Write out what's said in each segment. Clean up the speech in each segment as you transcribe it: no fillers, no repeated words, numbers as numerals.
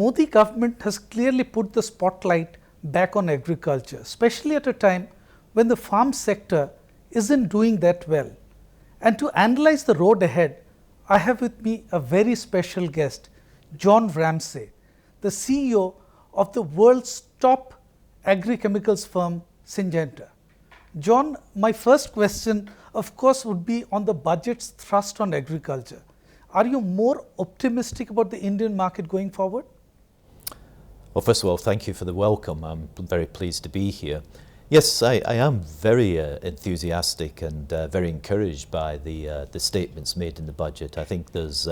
Modi government has clearly put the spotlight back on agriculture, especially at a time when the farm sector isn't doing that well. And to analyze the road ahead, I have with me a very special guest, John Ramsay, the CEO of the world's top agri-chemicals firm, Syngenta. John, my first question, of course, would be on the budget's thrust on agriculture. Are you more optimistic about the Indian market going forward? Well, first of all, thank you for the welcome. I'm very pleased to be here. Yes, I am very enthusiastic and very encouraged by the statements made in the budget. I think there's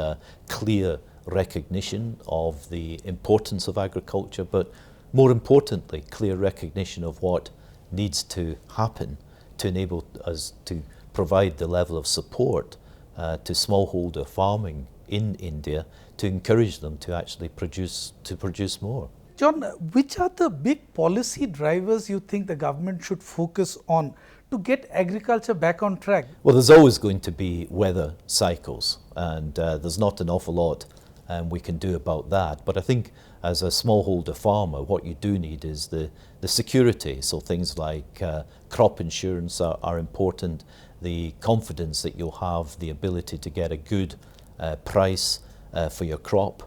clear recognition of the importance of agriculture, but more importantly, clear recognition of what needs to happen to enable us to provide the level of support to smallholder farming in India to encourage them to actually produce more. John, which are the big policy drivers you think the government should focus on to get agriculture back on track? Well, there's always going to be weather cycles, and there's not an awful lot we can do about that. But I think as a smallholder farmer, what you do need is the security. So things like crop insurance are important, the confidence that you'll have the ability to get a good price for your crop.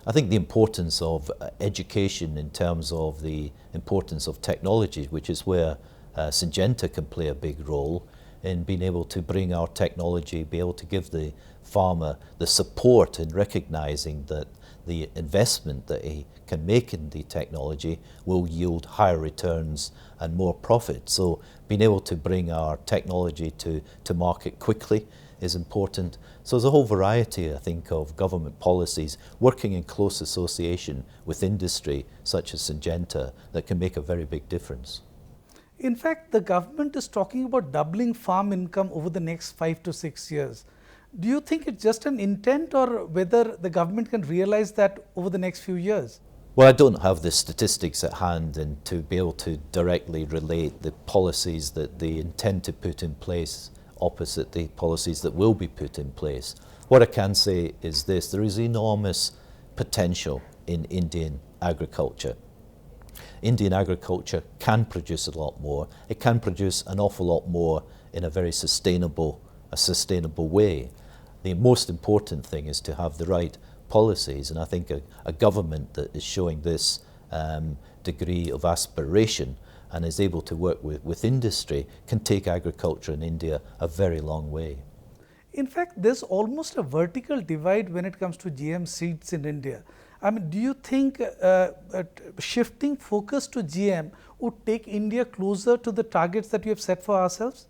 I think the importance of education in terms of the importance of technology, which is where Syngenta can play a big role in being able to bring our technology, be able to give the farmer the support in recognizing that the investment that he can make in the technology will yield higher returns and more profit. So being able to bring our technology to market quickly is important. So there's a whole variety, I think, of government policies working in close association with industry, such as Syngenta, that can make a very big difference. In fact, the government is talking about doubling farm income over the next 5 to 6 years. Do you think it's just an intent, or whether the government can realize that over the next few years? Well, I don't have the statistics at hand and to be able to directly relate the policies that they intend to put in place opposite the policies that will be put in place. What I can say is this: there is enormous potential in Indian agriculture. Indian agriculture can produce a lot more. It can produce an awful lot more in a very sustainable way. The most important thing is to have the right policies, and I think a government that is showing this degree of aspiration and is able to work with industry can take agriculture in India a very long way. In fact, there's almost a vertical divide when it comes to GM seeds in India. I mean, do you think shifting focus to GM would take India closer to the targets that we have set for ourselves?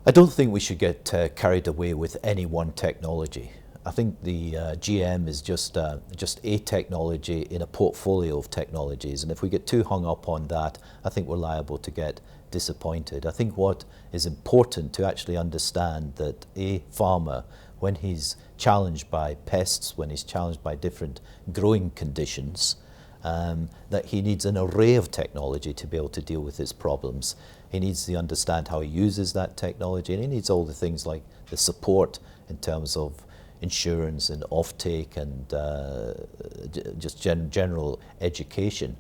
I don't think we should get carried away with any one technology. I think the GM is just a technology in a portfolio of technologies, and if we get too hung up on that, I think we're liable to get disappointed. I think what is important to actually understand that a farmer, when he's challenged by pests, when he's challenged by different growing conditions, that he needs an array of technology to be able to deal with his problems. He needs to understand how he uses that technology, and he needs all the things like the support in terms of insurance and offtake and just general education.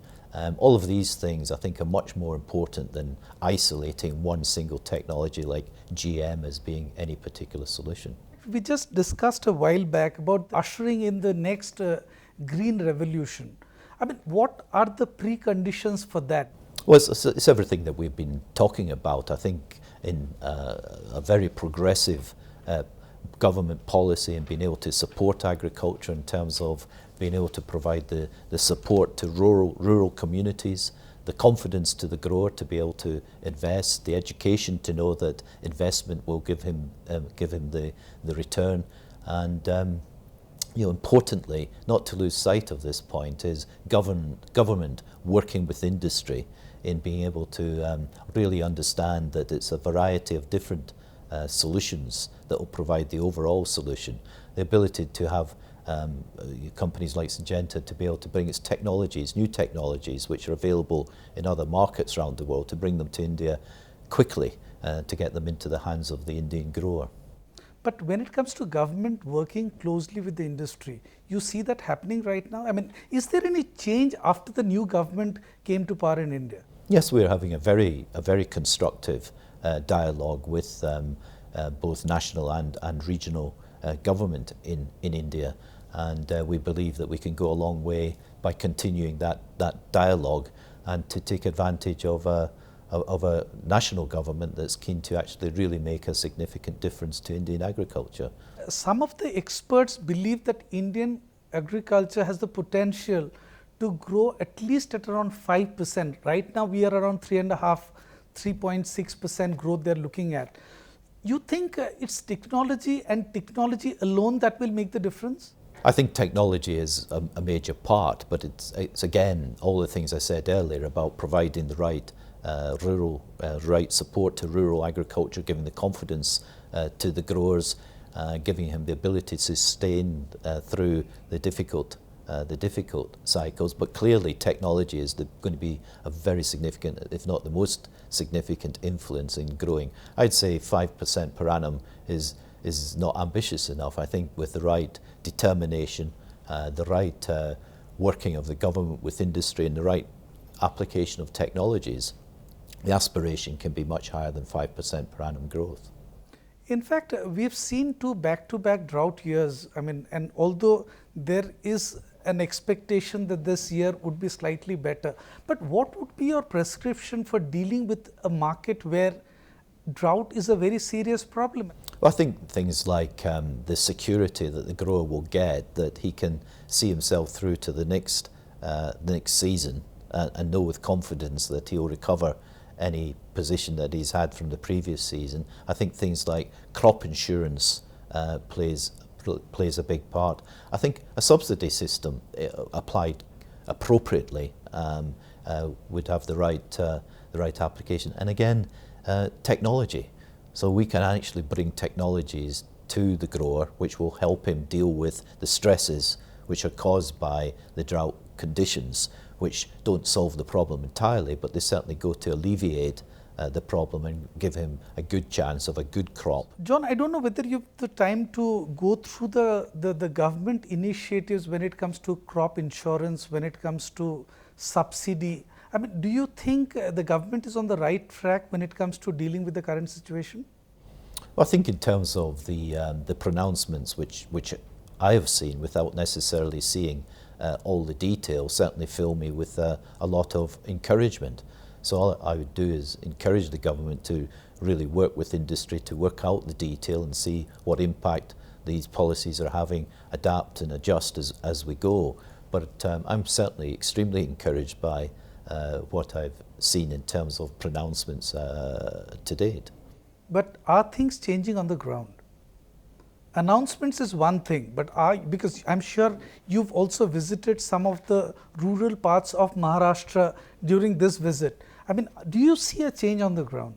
All of these things I think are much more important than isolating one single technology like GM as being any particular solution. We just discussed a while back about ushering in the next green revolution. I mean, what are the preconditions for that? Well, it's everything that we've been talking about. I think in a very progressive government policy and being able to support agriculture in terms of being able to provide the support to rural communities, the confidence to the grower to be able to invest, the education to know that investment will give him the return, and importantly, not to lose sight of this point, is government working with industry in being able to really understand that it's a variety of different solutions that will provide the overall solution. The ability to have companies like Syngenta to be able to bring its technologies, new technologies which are available in other markets around the world, to bring them to India quickly to get them into the hands of the Indian grower. But when it comes to government working closely with the industry, you see that happening right now? I mean, is there any change after the new government came to power in India? Yes, we're having a very constructive dialogue with both national and regional government in India, and we believe that we can go a long way by continuing that dialogue and to take advantage of a national government that's keen to actually really make a significant difference to Indian agriculture. Some of the experts believe that Indian agriculture has the potential to grow at least at around 5%. Right now we are around 3.5, 3.6% growth they're looking at. You think it's technology and technology alone that will make the difference? I think technology is a major part, but it's again all the things I said earlier about providing the right right support to rural agriculture, giving the confidence to the growers, giving him the ability to sustain through the difficult cycles. But clearly technology is going to be a very significant, if not the most significant, influence in growing. I'd say 5% per annum is not ambitious enough. I think with the right determination, the right working of the government with industry and the right application of technologies, the aspiration can be much higher than 5% per annum growth. In fact, we've seen two back-to-back drought years. I mean, and although there is an expectation that this year would be slightly better, but what would be your prescription for dealing with a market where drought is a very serious problem? Well, I think things like the security that the grower will get, that he can see himself through to the next season and know with confidence that he'll recover any position that he's had from the previous season. I think things like crop insurance plays a big part. I think a subsidy system applied appropriately would have the right application. And again, technology. So we can actually bring technologies to the grower which will help him deal with the stresses which are caused by the drought conditions, which don't solve the problem entirely, but they certainly go to alleviate the problem and give him a good chance of a good crop. John, I don't know whether you have the time to go through the government initiatives when it comes to crop insurance, when it comes to subsidy. I mean, do you think the government is on the right track when it comes to dealing with the current situation? Well, I think in terms of the pronouncements which I have seen without necessarily seeing all the details, certainly fill me with a lot of encouragement. So all I would do is encourage the government to really work with industry to work out the detail and see what impact these policies are having, adapt and adjust as we go. But I'm certainly extremely encouraged by what I've seen in terms of pronouncements to date. But are things changing on the ground? Announcements is one thing, but because I'm sure you've also visited some of the rural parts of Maharashtra during this visit. I mean, do you see a change on the ground?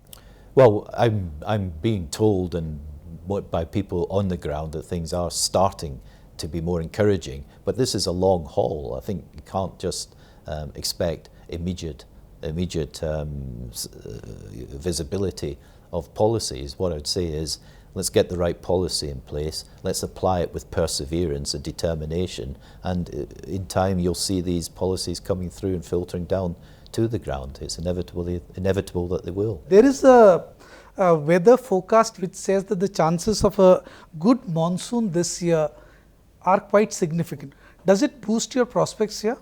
Well, I'm being told and by people on the ground that things are starting to be more encouraging, but this is a long haul. I think you can't just expect immediate visibility of policies. What I'd say is, let's get the right policy in place, let's apply it with perseverance and determination, and in time you'll see these policies coming through and filtering down to the ground. It's inevitable that they will. There is a weather forecast which says that the chances of a good monsoon this year are quite significant. Does it boost your prospects here?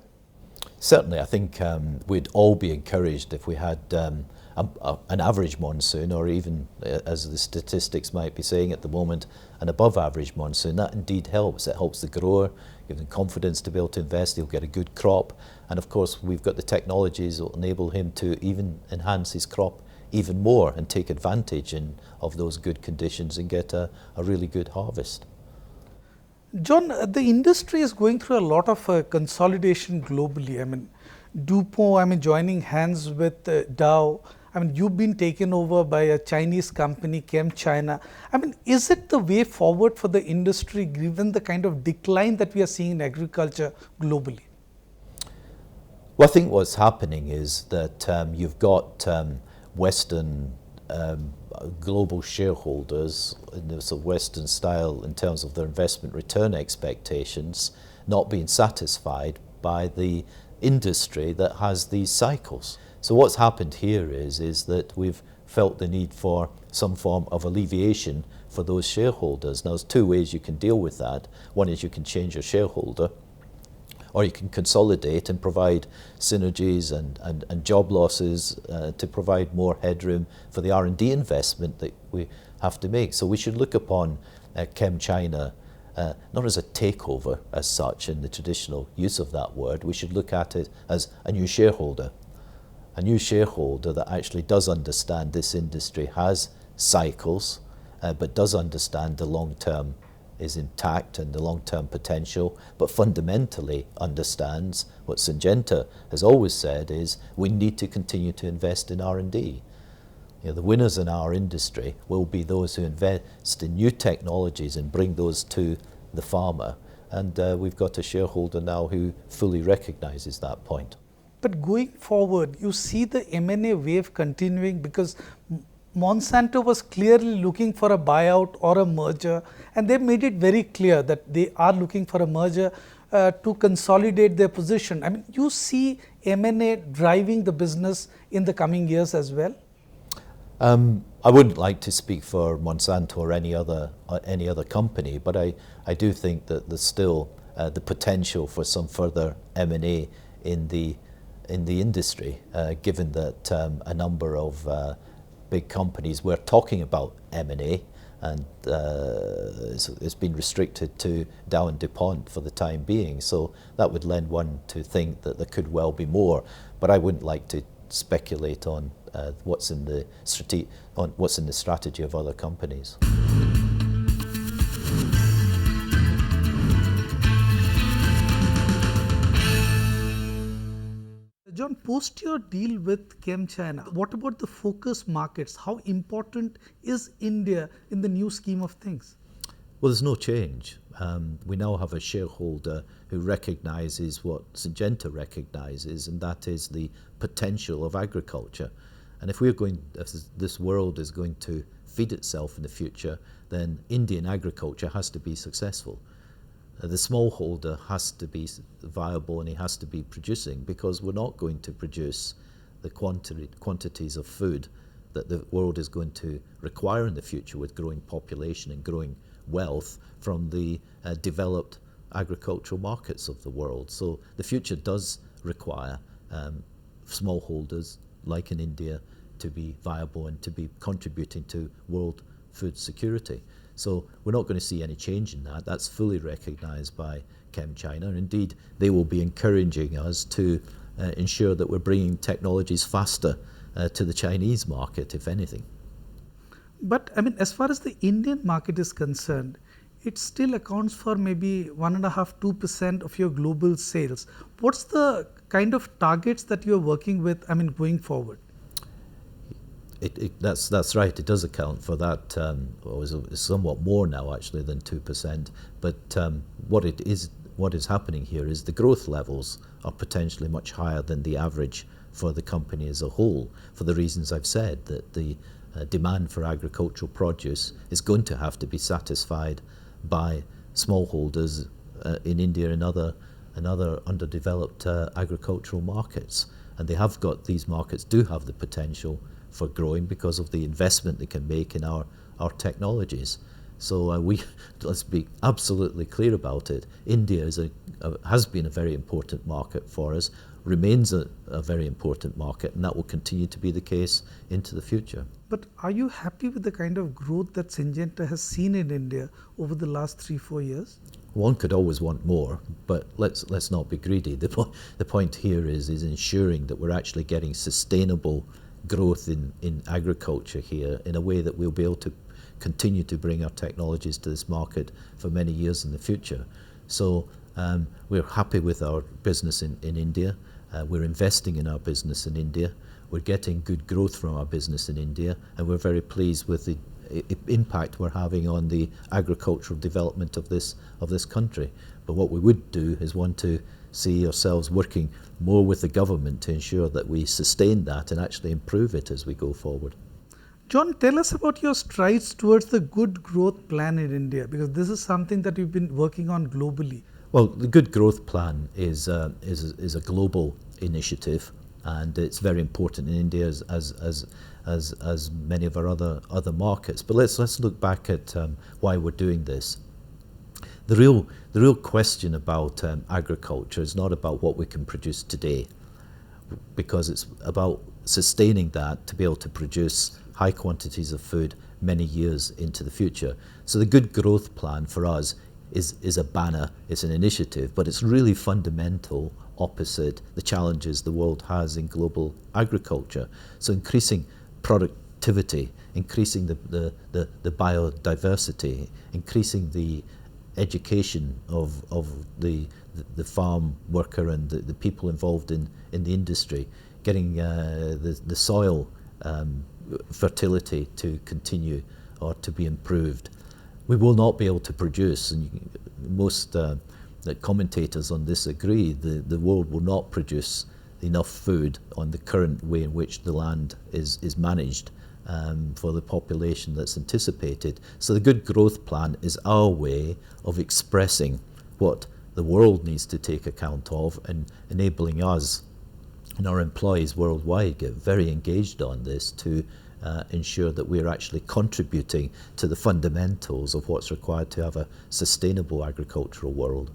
Certainly, I think we'd all be encouraged if we had an average monsoon, or even, as the statistics might be saying at the moment, an above average monsoon. That indeed helps. It helps the grower, gives him confidence to be able to invest, he'll get a good crop. And of course, we've got the technologies that will enable him to even enhance his crop even more and take advantage of those good conditions and get a really good harvest. John, the industry is going through a lot of consolidation globally. I mean, DuPont, joining hands with Dow. You've been taken over by a Chinese company, ChemChina. Is it the way forward for the industry given the kind of decline that we are seeing in agriculture globally? Well, I think what's happening is that you've got Western global shareholders in the sort of Western style in terms of their investment return expectations not being satisfied by the industry that has these cycles. So what's happened here is that we've felt the need for some form of alleviation for those shareholders. Now, there's two ways you can deal with that. One is you can change your shareholder, or you can consolidate and provide synergies and job losses to provide more headroom for the R&D investment that we have to make. So we should look upon ChemChina not as a takeover as such in the traditional use of that word. We should look at it as a new shareholder that actually does understand this industry has cycles, but does understand the long term is intact and the long-term potential, but fundamentally understands what Syngenta has always said is we need to continue to invest in R&D. The winners in our industry will be those who invest in new technologies and bring those to the farmer. And we've got a shareholder now who fully recognizes that point. But going forward, you see the M&A wave continuing, because Monsanto was clearly looking for a buyout or a merger, and they made it very clear that they are looking for a merger to consolidate their position. I mean, you see M&A driving the business in the coming years as well? I wouldn't like to speak for Monsanto or any other company, but I do think that there's still the potential for some further M&A in the industry, given that a number of big companies were talking about M&A, and it's been restricted to Dow and DuPont for the time being. So that would lend one to think that there could well be more, but I wouldn't like to speculate on what's in the strategy of other companies. John, post your deal with ChemChina, what about the focus markets? How important is India in the new scheme of things? Well, there's no change. We now have a shareholder who recognizes what Syngenta recognizes, and that is the potential of agriculture. And if this world is going to feed itself in the future, then Indian agriculture has to be successful. The smallholder has to be viable and he has to be producing, because we're not going to produce the quantities of food that the world is going to require in the future with growing population and growing wealth from the developed agricultural markets of the world. So the future does require smallholders like in India to be viable and to be contributing to world food security. So we're not going to see any change in that. That's fully recognized by ChemChina, and indeed they will be encouraging us to ensure that we're bringing technologies faster to the Chinese market, if anything. But I mean, as far as the Indian market is concerned, it still accounts for maybe 1.5–2% of your global sales. What's the kind of targets that you're working with, I mean, going forward? That's right. It does account for that. It's somewhat more now actually than 2%. But what is happening here is the growth levels are potentially much higher than the average for the company as a whole, for the reasons I've said, that the demand for agricultural produce is going to have to be satisfied by smallholders in India and other underdeveloped agricultural markets. And these markets do have the potential for growing because of the investment they can make in our technologies. So let's be absolutely clear about it. India has been a very important market for us, remains a very important market, and that will continue to be the case into the future. But are you happy with the kind of growth that Syngenta has seen in India over the last 3–4 years? One could always want more, but let's not be greedy. The point here is ensuring that we're actually getting sustainable growth in agriculture here in a way that we'll be able to continue to bring our technologies to this market for many years in the future. So we're happy with our business in India. We're investing in our business in India. We're getting good growth from our business in India, and we're very pleased with the impact we're having on the agricultural development of this country. But what we would do is want to see ourselves working more with the government to ensure that we sustain that and actually improve it as we go forward. John, tell us about your strides towards the good growth plan in India, because this is something that you've been working on globally. Well, the Good Growth Plan is a global initiative, and it's very important in India as many of our other markets. But let's look back at why we're doing this. The real question about agriculture is not about what we can produce today, because it's about sustaining that to be able to produce high quantities of food many years into the future. So the Good Growth Plan for us is a banner, it's an initiative, but it's really fundamental opposite the challenges the world has in global agriculture. So increasing productivity, increasing the biodiversity, increasing the education of the farm worker and the people involved in the industry, getting the soil fertility to continue or to be improved. We will not be able to produce, and most commentators on this agree, the world will not produce enough food on the current way in which the land is managed for the population that's anticipated. So the Good Growth Plan is our way of expressing what the world needs to take account of and enabling us and our employees worldwide get very engaged on this to ensure that we're actually contributing to the fundamentals of what's required to have a sustainable agricultural world.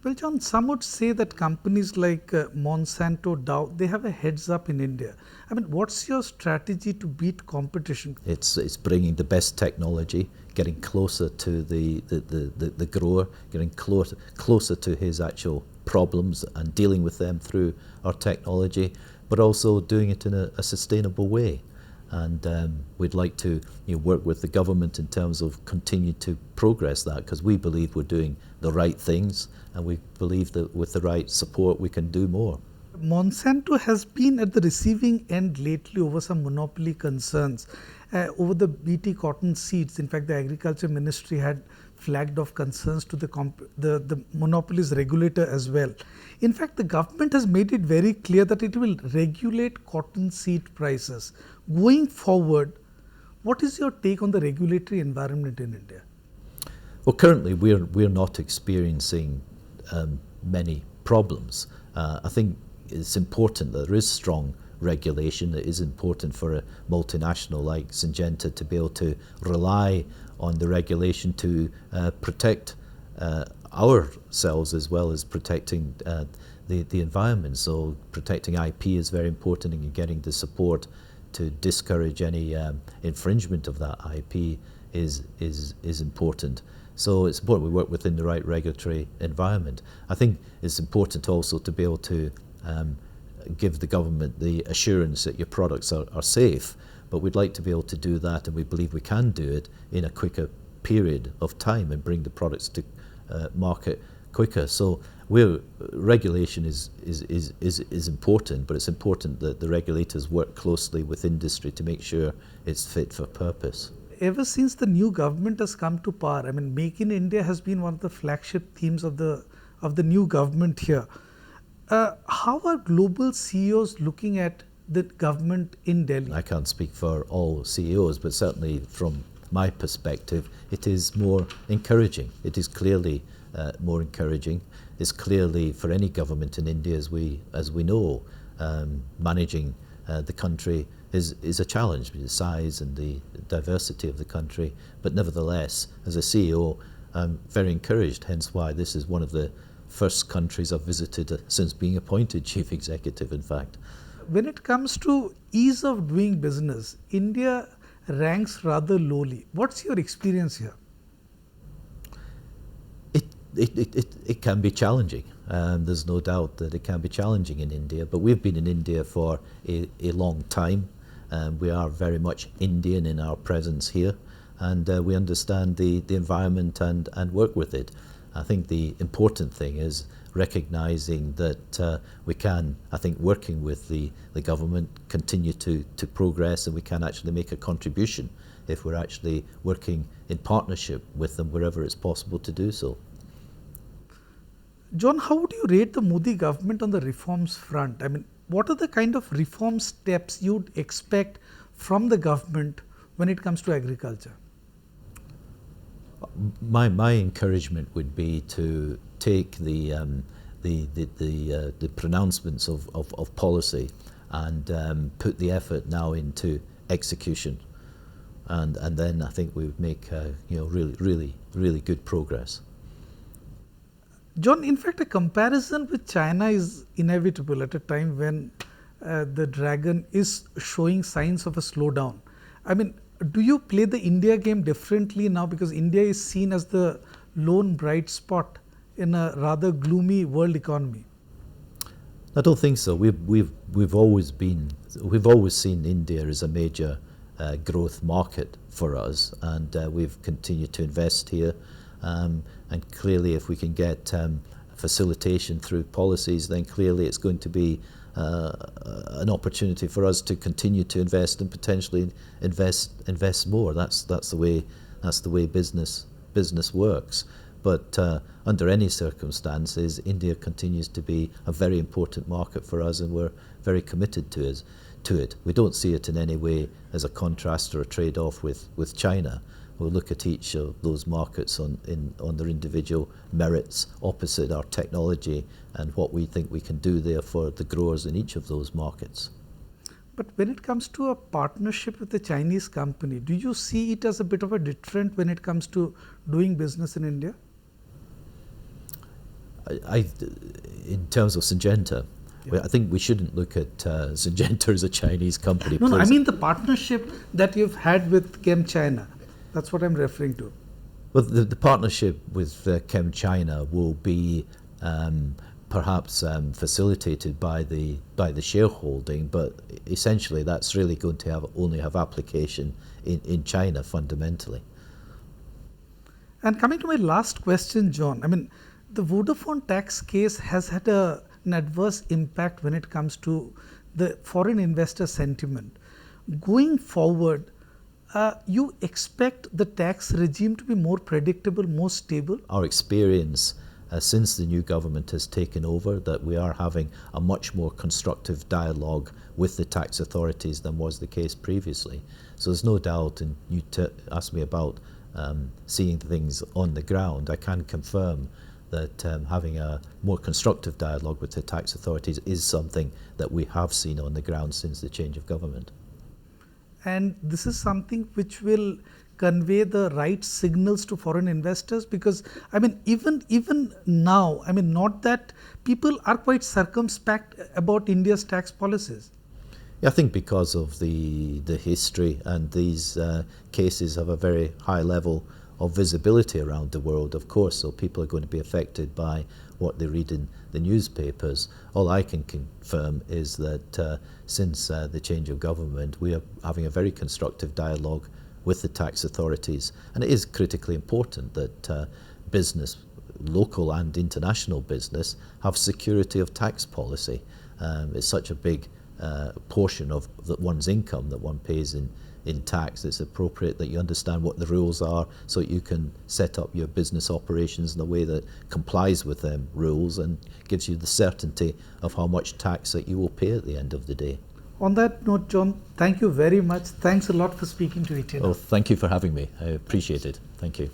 Well, John, some would say that companies like Monsanto, Dow, they have a heads up in India. I mean, what's your strategy to beat competition? It's bringing the best technology, getting closer to the grower, getting closer to his actual problems and dealing with them through our technology, but also doing it in a sustainable way. And we'd like to work with the government in terms of continue to progress that, because we believe we're doing the right things, and we believe that with the right support we can do more. Monsanto has been at the receiving end lately over some monopoly concerns over the BT cotton seeds. In fact, the Agriculture Ministry had flagged off concerns to the monopolies regulator as well. In fact, the government has made it very clear that it will regulate cotton seed prices. Going forward, what is your take on the regulatory environment in India? Well, currently we're not experiencing many problems. I think it's important that there is strong regulation. It is important for a multinational like Syngenta to be able to rely on the regulation to protect ourselves as well as protecting the environment. So protecting IP is very important, and getting the support to discourage any infringement of that IP is important. So it's important we work within the right regulatory environment. I think it's important also to be able to give the government the assurance that your products are safe, but we'd like to be able to do that, and we believe we can do it in a quicker period of time and bring the products to market quicker. So regulation is important, but it's important that the regulators work closely with industry to make sure it's fit for purpose. Ever since the new government has come to power, I mean, Make in India has been one of the flagship themes of the new government here. How are global CEOs looking at the government in Delhi? I can't speak for all CEOs, but certainly from my perspective, it is more encouraging. It is clearly more encouraging. It's clearly for any government in India, as we know, managing the country is a challenge with the size and the diversity of the country. But nevertheless, as a CEO, I'm very encouraged, hence why this is one of the first countries I've visited since being appointed chief executive, in fact. When it comes to ease of doing business, India ranks rather lowly. What's your experience here? It can be challenging. There's no doubt that it can be challenging in India, but we've been in India for a long time. We are very much Indian in our presence here, and we understand the environment and work with it. I think the important thing is recognising that we can, I think, working with the government, continue to progress, and we can actually make a contribution if we're actually working in partnership with them wherever it's possible to do so. John, how would you rate the Modi government on the reforms front? I mean, what are the kind of reform steps you'd expect from the government when it comes to agriculture? My encouragement would be to take the pronouncements of policy and put the effort now into execution, and then I think we would make really good progress. John, in fact, a comparison with China is inevitable at a time when the dragon is showing signs of a slowdown. I mean, do you play the India game differently now, because India is seen as the lone bright spot in a rather gloomy world economy? I don't think so. We've always seen India as a major growth market for us, and we've continued to invest here. And clearly, if we can get facilitation through policies, then clearly it's going to be an opportunity for us to continue to invest and potentially invest more. That's the way business works. But under any circumstances, India continues to be a very important market for us, and we're very committed to it. We don't see it in any way as a contrast or a trade-off with China. We'll look at each of those markets on their individual merits opposite our technology and what we think we can do there for the growers in each of those markets. But when it comes to a partnership with a Chinese company, do you see it as a bit of a deterrent when it comes to doing business in India? In terms of Syngenta, I think we shouldn't look at Syngenta as a Chinese company. No, I mean the partnership that you've had with ChemChina. That's what I'm referring to. Well, the partnership with ChemChina will be perhaps facilitated by the shareholding, but essentially that's really going to only have application in China fundamentally. And coming to my last question, John, I mean, the Vodafone tax case has had an adverse impact when it comes to the foreign investor sentiment. Going forward, you expect the tax regime to be more predictable, more stable? Our experience since the new government has taken over, that we are having a much more constructive dialogue with the tax authorities than was the case previously. So there's no doubt, and you asked me about seeing things on the ground, I can confirm that having a more constructive dialogue with the tax authorities is something that we have seen on the ground since the change of government. And this is something which will convey the right signals to foreign investors, because I mean even now, I mean, not that people are quite circumspect about India's tax policies. I think because of the history, and these cases have a very high level of visibility around the world, of course, so people are going to be affected by what they read in the newspapers. All I can confirm is that since the change of government, we are having a very constructive dialogue with the tax authorities, and it is critically important that business, local and international business, have security of tax policy. It's such a big portion of one's income that one pays in tax. It's appropriate that you understand what the rules are so that you can set up your business operations in a way that complies with them rules and gives you the certainty of how much tax that you will pay at the end of the day. On that note, John, thank you very much. Thanks a lot for speaking to ET Now. Oh, thank you for having me. I appreciate it. Thank you.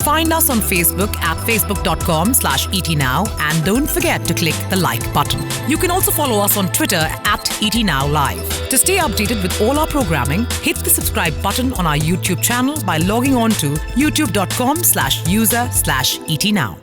Find us on Facebook at facebook.com/etnow, and don't forget to click the like button. You can also follow us on Twitter at etnowlive. To stay updated with all our programming, hit the subscribe button on our YouTube channel by logging on to youtube.com/user/etnow.